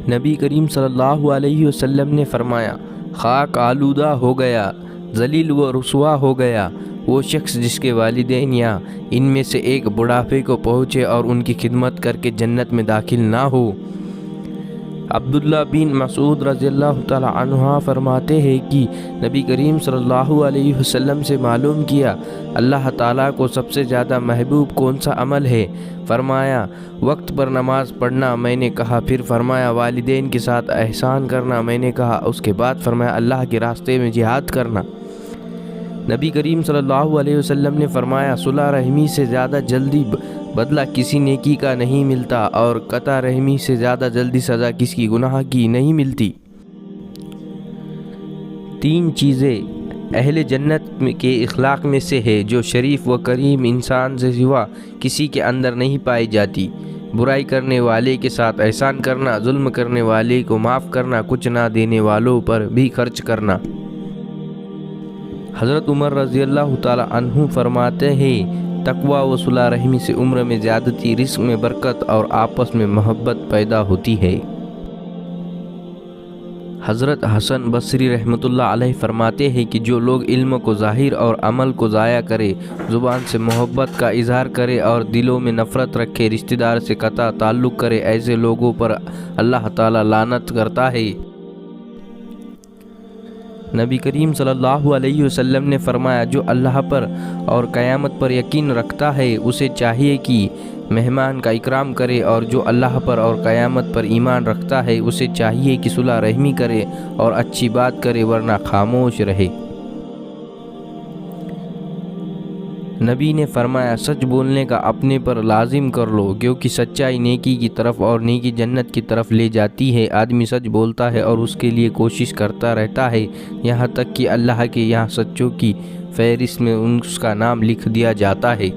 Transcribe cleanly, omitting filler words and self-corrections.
نبی کریم صلی اللہ علیہ وسلم نے فرمایا، خاک آلودہ ہو گیا، ذلیل و رسوا ہو گیا وہ شخص جس کے والدین یا ان میں سے ایک بڑھاپے کو پہنچے اور ان کی خدمت کر کے جنت میں داخل نہ ہو۔ عبداللہ بن مسعود رضی اللہ تعالی عنہ فرماتے ہیں کہ نبی کریم صلی اللہ علیہ وسلم سے معلوم کیا، اللہ تعالیٰ کو سب سے زیادہ محبوب کون سا عمل ہے؟ فرمایا، وقت پر نماز پڑھنا۔ میں نے کہا، پھر فرمایا والدین کے ساتھ احسان کرنا۔ میں نے کہا، اس کے بعد فرمایا اللہ کے راستے میں جہاد کرنا۔ نبی کریم صلی اللہ علیہ وسلم نے فرمایا، صلہ رحمی سے زیادہ جلدی بدلہ کسی نیکی کا نہیں ملتا، اور قطع رحمی سے زیادہ جلدی سزا کسی گناہ کی نہیں ملتی۔ 3 چیزیں اہل جنت کے اخلاق میں سے ہے جو شریف و کریم انسان سے سوا کسی کے اندر نہیں پائی جاتی۔ برائی کرنے والے کے ساتھ احسان کرنا، ظلم کرنے والے کو معاف کرنا، کچھ نہ دینے والوں پر بھی خرچ کرنا۔ حضرت عمر رضی اللہ تعالی عنہ فرماتے ہیں، تقوی و صلہ رحمی سے عمر میں زیادتی، رزق میں برکت اور آپس میں محبت پیدا ہوتی ہے۔ حضرت حسن بصری رحمۃ اللہ علیہ فرماتے ہیں کہ جو لوگ علم کو ظاہر اور عمل کو ضائع کرے، زبان سے محبت کا اظہار کرے اور دلوں میں نفرت رکھے، رشتہ دار سے قطع تعلق کرے، ایسے لوگوں پر اللہ تعالیٰ لعنت کرتا ہے۔ نبی کریم صلی اللہ علیہ وسلم نے فرمایا، جو اللہ پر اور قیامت پر یقین رکھتا ہے اسے چاہیے کہ مہمان کا اکرام کرے، اور جو اللہ پر اور قیامت پر ایمان رکھتا ہے اسے چاہیے کہ صلہ رحمی کرے اور اچھی بات کرے، ورنہ خاموش رہے۔ نبی نے فرمایا، سچ بولنے کا اپنے پر لازم کر لو، کیونکہ سچائی نیکی کی طرف اور نیکی جنت کی طرف لے جاتی ہے۔ آدمی سچ بولتا ہے اور اس کے لیے کوشش کرتا رہتا ہے، یہاں تک کہ اللہ کے یہاں سچوں کی فہرست میں اس کا نام لکھ دیا جاتا ہے۔